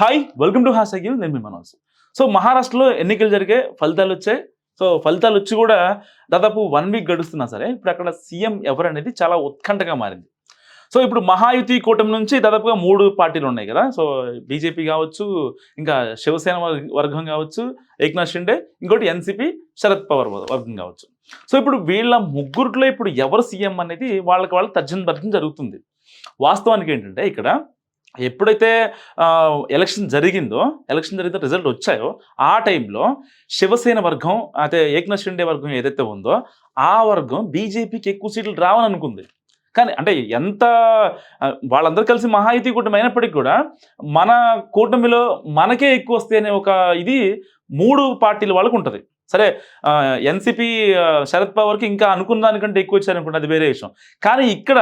Hi welcome to హాసగిల్ నేను మీ Manoj. So మహారాష్ట్రలో ఎన్నికలు జరిగే ఫలితాలు వచ్చాయి. సో ఫలితాలు వచ్చి కూడా దాదాపు 1 వీక్ గడుస్తున్నా సరే ఇప్పుడు అక్కడ సీఎం ఎవరు అనేది చాలా ఉత్కంఠగా మారింది. సో ఇప్పుడు మహాయుతి కూటమి నుంచి దాదాపుగా 3 పార్టీలు ఉన్నాయి కదా. సో బీజేపీ కావచ్చు, ఇంకా శివసేన వర్గం కావచ్చు, ఏక్నాథ్ షిండే, ఇంకోటి ఎన్సీపీ శరద్ పవార్ వర్గం కావచ్చు. సో ఇప్పుడు వీళ్ళ ముగ్గురిలో ఇప్పుడు ఎవరు సీఎం అనేది వాళ్ళకి తర్జన భర్జన జరుగుతుంది. వాస్తవానికి ఏంటంటే ఇక్కడ ఎప్పుడైతే ఎలక్షన్ జరిగితే రిజల్ట్ వచ్చాయో ఆ టైంలో శివసేన వర్గం అయితే ఏక్నాథ్ షిండే వర్గం ఏదైతే ఉందో ఆ వర్గం బీజేపీకి ఎక్కువ సీట్లు రావని అనుకుంది. కానీ అంటే ఎంత వాళ్ళందరూ కలిసి మహాయుతి కూటమి అయినప్పటికీ కూడా మన కూటమిలో మనకే ఎక్కువ వస్తాయి అనే ఒక ఇది 3 పార్టీల వాళ్ళకు ఉంటుంది. సరే ఎన్సీపీ శరద్ పవార్కి ఇంకా అనుకున్న దానికంటే ఎక్కువ వచ్చారనుకుంటే అది వేరే విషయం. కానీ ఇక్కడ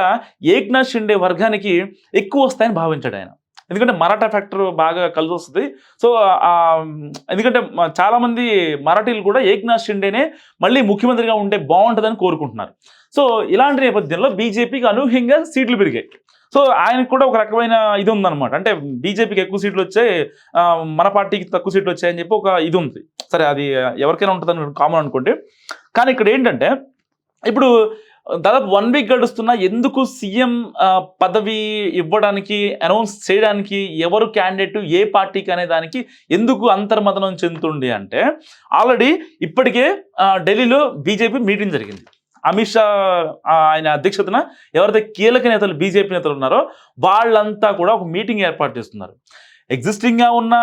ఏక్నాథ్ షిండే వర్గానికి ఎక్కువ వస్తాయని భావించాడు ఆయన. ఎందుకంటే మరాఠా ఫ్యాక్టర్ బాగా కలిసి వస్తుంది. సో ఎందుకంటే చాలామంది మరాఠీలు కూడా ఏక్నాథ్ షిండేనే మళ్ళీ ముఖ్యమంత్రిగా ఉంటే బాగుంటుందని కోరుకుంటున్నారు. సో ఇలాంటి నేపథ్యంలో బీజేపీకి అనూహ్యంగా సీట్లు పెరిగాయి. సో ఆయనకు కూడా ఒక రకమైన ఇది ఉందన్నమాట. అంటే బీజేపీకి ఎక్కువ సీట్లు వచ్చాయి, మన పార్టీకి తక్కువ సీట్లు వచ్చాయని చెప్పి ఒక ఇది ఉంది. సరే అది ఎవరికైనా ఉంటుందని కామన్ అనుకోండి. కానీ ఇక్కడ ఏంటంటే ఇప్పుడు దాదాపు 1 వీక్ గడుస్తున్నా ఎందుకు సీఎం పదవి ఇవ్వడానికి అనౌన్స్ చేయడానికి ఎవరు క్యాండిడేట్ ఏ పార్టీకి అనే దానికి ఎందుకు అంతర్మథనం చెందుతుంది అంటే ఆల్రెడీ ఇప్పటికే ఢిల్లీలో బీజేపీ మీటింగ్ జరిగింది. అమిత్ షా ఆయన అధ్యక్షతన ఎవరైతే కీలక నేతలు బీజేపీ నేతలు ఉన్నారో వాళ్ళంతా కూడా ఒక మీటింగ్ ఏర్పాటు చేస్తున్నారు. ఎగ్జిస్టింగ్గా ఉన్న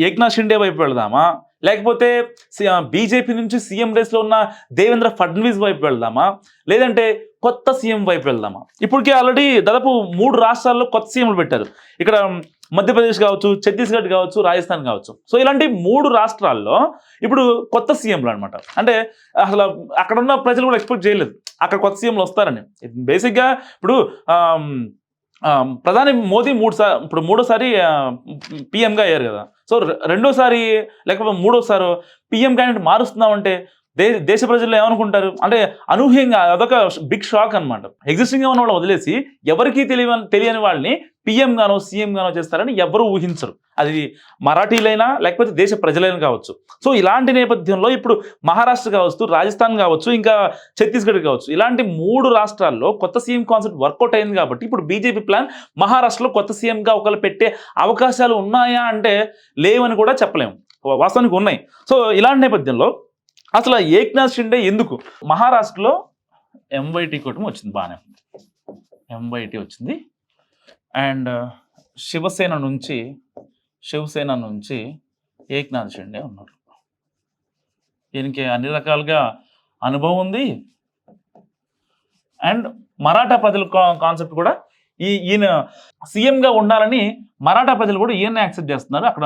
ఏక్నాథ్ షిండే వైపు వెళ్దామా, లేకపోతే బీజేపీ నుంచి సీఎం రేస్లో ఉన్న దేవేంద్ర ఫడ్నవీస్ వైపు వెళ్దామా, లేదంటే కొత్త సీఎం వైపు వెళ్దామా? ఇప్పటికే ఆల్రెడీ దాదాపు 3 రాష్ట్రాల్లో కొత్త సీఎంలు పెట్టారు. ఇక్కడ మధ్యప్రదేశ్ కావచ్చు, ఛత్తీస్గఢ్ కావచ్చు, రాజస్థాన్ కావచ్చు. సో ఇలాంటి 3 రాష్ట్రాల్లో ఇప్పుడు కొత్త సీఎంలు అనమాట. అంటే అసలు అక్కడ ఉన్న ప్రజలు కూడా ఎక్స్పెక్ట్ చేయలేదు అక్కడ కొత్త సీఎంలు వస్తారని. బేసిక్గా ఇప్పుడు ప్రధాని మోదీ ఇప్పుడు మూడోసారి పిఎంగా అయ్యారు కదా. సో రెండోసారి లేకపోతే మూడోసారి పిఎం క్యాండిడేట్ మారుస్తున్నామంటే దేశ ప్రజల్లో ఏమనుకుంటారు అంటే అనూహ్యంగా అదొక బిగ్ షాక్ అనమాట. ఎగ్జిస్టింగ్గా ఉన్న వాళ్ళు వదిలేసి ఎవరికీ తెలియని వాళ్ళని పిఎం గానో సీఎం గానో చేస్తారని ఎవరు ఊహించరు. అది మరాఠీలైనా లేకపోతే దేశ ప్రజలైనా కావచ్చు. సో ఇలాంటి నేపథ్యంలో ఇప్పుడు మహారాష్ట్ర కావచ్చు, రాజస్థాన్ కావచ్చు, ఇంకా ఛత్తీస్గఢ్ కావచ్చు, ఇలాంటి 3 రాష్ట్రాల్లో కొత్త సీఎం కాన్సెప్ట్ వర్కౌట్ అయింది. కాబట్టి ఇప్పుడు బీజేపీ ప్లాన్ మహారాష్ట్రలో కొత్త సీఎంగా ఒకళ్ళు పెట్టే అవకాశాలు ఉన్నాయా అంటే లేవని కూడా చెప్పలేము, వాస్తవానికి ఉన్నాయి. సో ఇలాంటి నేపథ్యంలో అసలు ఏక్నాథ్ షిండే ఎందుకు మహారాష్ట్రలో ఎంవైటీ కూటమి వచ్చింది, బాగానే ఉంది, ఎంవైటీ వచ్చింది. అండ్ శివసేన నుంచి ఏక్నాథ్ షిండే ఉన్నారు. ఈయనకి అన్ని రకాలుగా అనుభవం ఉంది. అండ్ మరాఠా ప్రజల కాన్సెప్ట్ కూడా ఈయన సీఎంగా ఉండాలని మరాఠా ప్రజలు కూడా ఈయన యాక్సెప్ట్ చేస్తున్నారు. అక్కడ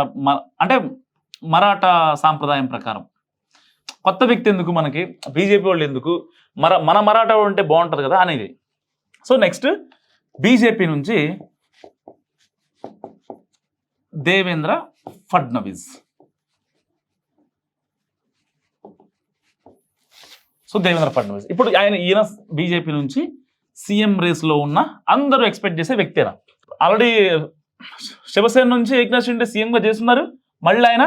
అంటే మరాఠా సాంప్రదాయం ప్రకారం కొత్త వ్యక్తి ఎందుకు మనకి, బీజేపీ వాళ్ళు ఎందుకు, మన మరాఠా ఉంటే బాగుంటుంది కదా అనేది. సో నెక్స్ట్ బీజేపీ నుంచి దేవేంద్ర ఫడ్నవీస్. ఇప్పుడు ఈయన బీజేపీ నుంచి సీఎం రేస్లో ఉన్న అందరూ ఎక్స్పెక్ట్ చేసే వ్యక్తేనా. ఆల్రెడీ శివసేన నుంచి ఏక్నాథ్ షిండే సీఎంగా చేస్తున్నారు, మళ్ళీ ఆయన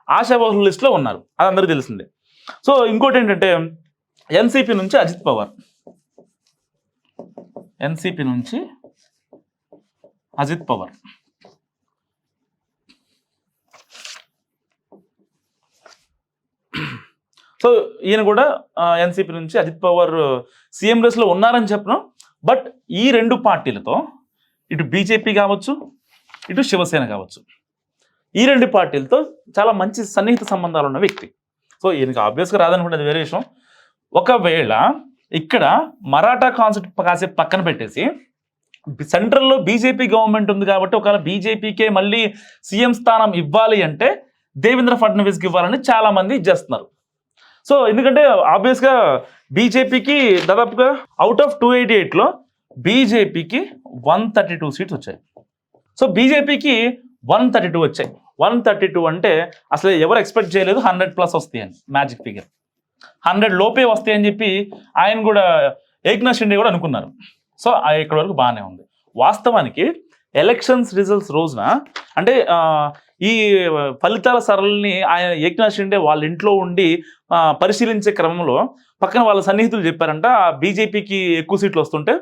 ఆశావాహుల లిస్టులో ఉన్నారు, అది అందరికీ తెలిసిందే. సో ఇంకోటి ఏంటంటే ఎన్సీపీ నుంచి అజిత్ పవార్, సో ఈయన కూడా ఎన్సీపీ నుంచి అజిత్ పవార్ సీఎం రేస్లో ఉన్నారని చెప్పను. బట్ ఈ 2 పార్టీలతో ఇటు బీజేపీ కావచ్చు, ఇటు శివసేన కావచ్చు, ఈ 2 పార్టీలతో చాలా మంచి సన్నిహిత సంబంధాలు ఉన్న వ్యక్తి. సో ఈయనకి ఆబ్వియస్గా రాదనుకుంటే వేరే విషయం. ఒకవేళ ఇక్కడ మరాఠా కాన్సెప్ట్ కాసేపు పక్కన పెట్టేసి సెంట్రల్లో బీజేపీ గవర్నమెంట్ ఉంది కాబట్టి ఒకవేళ బీజేపీకే మళ్ళీ సీఎం స్థానం ఇవ్వాలి అంటే దేవేంద్ర ఫడ్నవీస్కి ఇవ్వాలని చాలామంది చేస్తున్నారు. సో ఎందుకంటే ఆబ్వియస్గా బీజేపీకి దాదాపుగా అవుట్ ఆఫ్ 288లో బీజేపీకి 132 సీట్స్ వచ్చాయి. సో బీజేపీకి 132 వచ్చాయి. 132 అంటే అసలు ఎవరు ఎక్స్పెక్ట్ చేయలేదు 100+ వస్తాయని, మ్యాజిక్ ఫిగర్ 100 లోపే వస్తాయని చెప్పి ఆయన కూడా ఏక్నాథ్ షిండే కూడా అనుకున్నారు. సో ఇక్కడ వరకు బాగానే ఉంది. వాస్తవానికి ఎలక్షన్స్ రిజల్ట్స్ రోజున అంటే ఈ ఫలితాల సరళిని ఆయన ఏక్నాథ్ షిండే వాళ్ళ ఇంట్లో ఉండి పరిశీలించే క్రమంలో పక్కన వాళ్ళ సన్నిహితులు చెప్పారంట, బీజేపీకి ఎక్కువ సీట్లు వస్తుంటే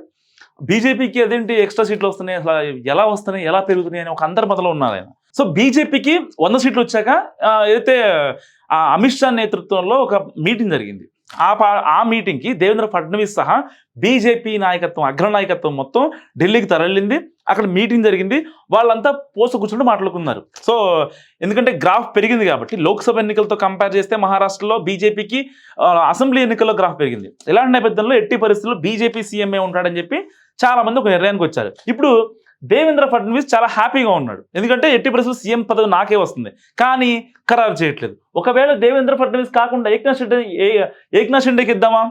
బీజేపీకి అదేంటి ఎక్స్ట్రా సీట్లు వస్తున్నాయి, అసలు ఎలా వస్తున్నాయి, ఎలా పెరుగుతున్నాయి అని ఒక అంతర్మతలో ఉన్నారు ఆయన. సో బీజేపీకి 100 సీట్లు వచ్చాక ఏదైతే అమిత్ షా నేతృత్వంలో ఒక మీటింగ్ జరిగింది. ఆ మీటింగ్కి దేవేంద్ర ఫడ్నవీస్ సహా బీజేపీ నాయకత్వం, అగ్రనాయకత్వం మొత్తం ఢిల్లీకి తరలింది. అక్కడ మీటింగ్ జరిగింది. వాళ్ళంతా కూర్చుంటూ మాట్లాడుకున్నారు. సో ఎందుకంటే గ్రాఫ్ పెరిగింది కాబట్టి, లోక్సభ ఎన్నికలతో కంపేర్ చేస్తే మహారాష్ట్రలో బీజేపీకి అసెంబ్లీ ఎన్నికల్లో గ్రాఫ్ పెరిగింది. ఇలాంటి నేపథ్యంలో ఎట్టి పరిస్థితుల్లో బీజేపీ సీఎంఏ ఉంటాడని చెప్పి చాలా మంది ఒక నిర్ణయానికి వచ్చారు. ఇప్పుడు దేవేంద్ర ఫడ్నవీస్ చాలా హ్యాపీగా ఉన్నాడు. ఎందుకంటే ఎట్టి పరిస్థితుల్లో సీఎం పదవి నాకే వస్తుంది, కానీ ఖరారు చేయట్లేదు. ఒకవేళ దేవేంద్ర ఫడ్నవీస్ కాకుండా ఏక్నాథ్ షిండేకి ఇద్దామా,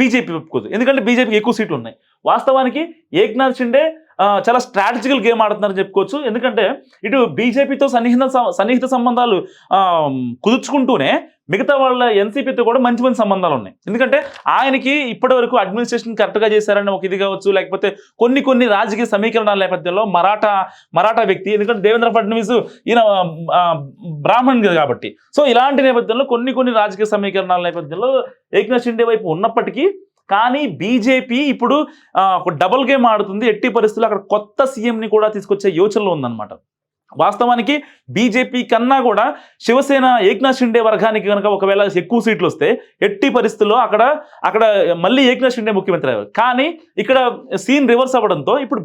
బీజేపీ ఒప్పుకోదు. ఎందుకంటే బీజేపీకి ఎక్కువ సీట్లు ఉన్నాయి. వాస్తవానికి ఏక్నాథ్ షిండే చాలా స్ట్రాటజికల్ గేమ్ ఆడుతున్నారని చెప్పుకోవచ్చు. ఎందుకంటే ఇటు బీజేపీతో సన్నిహిత సంబంధాలు కుదుర్చుకుంటూనే మిగతా వాళ్ళ ఎన్సీపీతో కూడా మంచి మంచి సంబంధాలు ఉన్నాయి. ఎందుకంటే ఆయనకి ఇప్పటి వరకు అడ్మినిస్ట్రేషన్ కరెక్ట్గా చేశారని ఒక ఇది కావచ్చు, లేకపోతే కొన్ని రాజకీయ సమీకరణాల నేపథ్యంలో మరాఠా వ్యక్తి, ఎందుకంటే దేవేంద్ర ఫడ్నవీస్ ఈయన బ్రాహ్మణ్ కాబట్టి. సో ఇలాంటి నేపథ్యంలో కొన్ని రాజకీయ సమీకరణాల నేపథ్యంలో ఏక్నాథ్ షిండే వైపు ఉన్నప్పటికీ, కానీ బీజేపీ ఇప్పుడు ఒక డబుల్ గేమ్ ఆడుతుంది. ఎట్టి పరిస్థితుల్లో అక్కడ కొత్త సీఎంని కూడా తీసుకొచ్చే యోచనలో ఉందన్నమాట. వాస్తవానికి బీజేపీ కన్నా కూడా శివసేన ఏక్నాథ్ షిండే వర్గానికి కనుక ఒకవేళ ఎక్కువ సీట్లు వస్తే ఎట్టి పరిస్థితుల్లో అక్కడ మళ్ళీ ఏక్నాథ్ షిండే ముఖ్యమంత్రి అయ్యారు. కానీ ఇక్కడ సీన్ రివర్స్ అవ్వడంతో ఇప్పుడు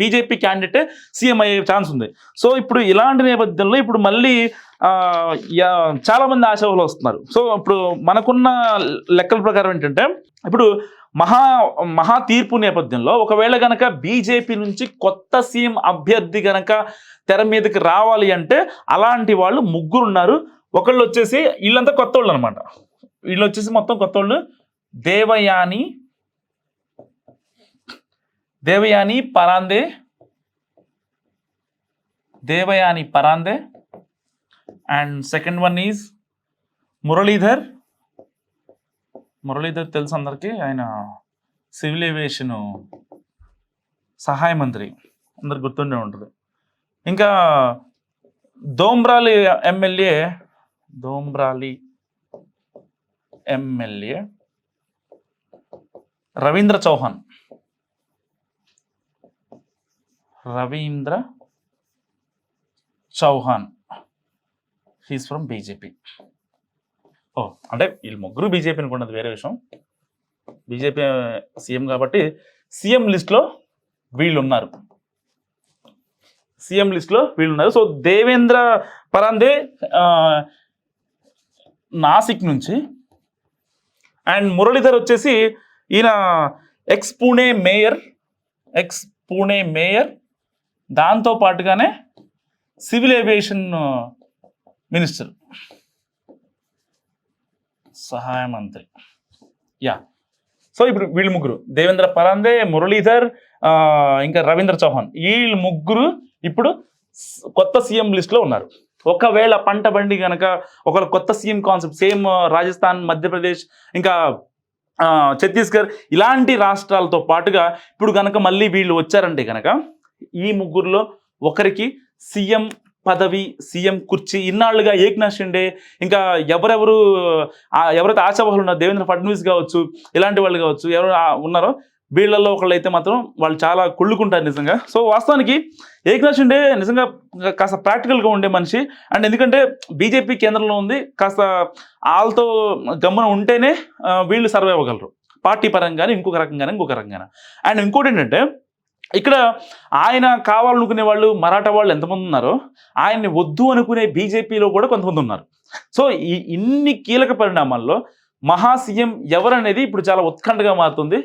బీజేపీ క్యాండిడేట్ సీఎం అయ్యే ఛాన్స్ ఉంది. సో ఇప్పుడు ఇలాంటి నేపథ్యంలో ఇప్పుడు మళ్ళీ చాలా మంది ఆశావాహులు వస్తున్నారు. సో ఇప్పుడు మనకున్న లెక్కల ప్రకారం ఏంటంటే, ఇప్పుడు మహా తీర్పు నేపథ్యంలో ఒకవేళ గనక బీజేపీ నుంచి కొత్త సీఎం అభ్యర్థి గనక తెర మీదకి రావాలి అంటే అలాంటి వాళ్ళు 3 ఉన్నారు. ఒకళ్ళు వచ్చేసి వీళ్ళంతా కొత్త వాళ్ళు అనమాట. వీళ్ళు వచ్చేసి మొత్తం కొత్త వాళ్ళు. Devayani Parande and second one is Muralidhar తెలుసు అందరికీ, ఆయన సివిల్ ఏవియేషన్ సహాయ మంత్రి, అందరికి గుర్తుండే ఉంటుంది. ఇంకా Dombivli MLA Ravindra Chauhan he's from BJP. అంటే వీళ్ళు 3 బీజేపీ అనుకున్నది వేరే విషయం. బీజేపీ సీఎం కాబట్టి సీఎం లిస్ట్లో వీళ్ళు ఉన్నారు. సో దేవేంద్ర పరాందే నాసిక్ నుంచి, అండ్ మురళీధర్ వచ్చేసి ఈయన ఎక్స్ పూణే మేయర్, దాంతో పాటుగానే సివిల్ ఏవియేషన్ మినిస్టర్, సహాయ మంత్రి. సో ఇప్పుడు వీళ్ళు 3, దేవేంద్ర పరాందే, మురళీధర్, ఇంకా రవీంద్ర చౌహాన్, వీళ్ళు 3 ఇప్పుడు కొత్త సీఎం లిస్ట్లో ఉన్నారు. ఒకవేళ పంట బండి కనుక ఒక కొత్త CM concept same Rajasthan, Madhya Pradesh, ఇంకా ఛత్తీస్గఢ్ ఇలాంటి రాష్ట్రాలతో పాటుగా ఇప్పుడు కనుక మళ్ళీ వీళ్ళు వచ్చారంటే కనుక ఈ 3లో ఒకరికి సీఎం పదవి, సీఎం కుర్చీ ఇన్నాళ్ళుగా ఏక్నాథ్ షిండే, ఇంకా ఎవరైతే ఆశావాహులు ఉన్నారో దేవేంద్ర ఫడ్నవీస్ కావచ్చు, ఇలాంటి వాళ్ళు కావచ్చు, ఎవరు ఉన్నారో వీళ్ళల్లో ఒకళ్ళు అయితే మాత్రం వాళ్ళు చాలా కుళ్ళుకుంటారు నిజంగా. సో వాస్తవానికి ఏక్నాథ్ షిండే నిజంగా కాస్త ప్రాక్టికల్గా ఉండే మనిషి. అండ్ ఎందుకంటే బీజేపీ కేంద్రంలో ఉంది, కాస్త వాళ్ళతో గమ్మున ఉంటేనే వీళ్ళు సర్వే అవ్వగలరు, పార్టీ పరంగానే ఇంకొక రకంగానే. అండ్ ఇంకోటి ఏంటంటే, ఇక్కడ ఆయన కావాలనుకునే వాళ్ళు మరాఠా వాళ్ళు ఎంతమంది ఉన్నారో ఆయన్ని వద్దు అనుకునే బీజేపీలో కూడా కొంతమంది ఉన్నారు. సో ఇన్ని కీలక పరిణామాల్లో మహా సీఎం ఎవరనేది ఇప్పుడు చాలా ఉత్కంఠగా మారుతుంది.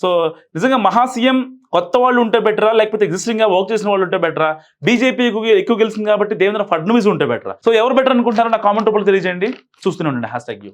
సో నిజంగా మహా సీఎం కొత్త వాళ్ళు ఉంటే బెటరా, లేకపోతే ఎగ్జిస్టింగ్గా వర్క్ చేసిన వాళ్ళు ఉంటే బెటరా? బీజేపీ ఎక్కువ గెలిచింది కాబట్టి దేవేంద్ర ఫడ్నవీస్ ఉంటే బెటరా? సో ఎవరు బెటర్ అనుకుంటారో నా కామెంట్ రూపంలో తెలియజేయండి. చూస్తూనే ఉండండి #you.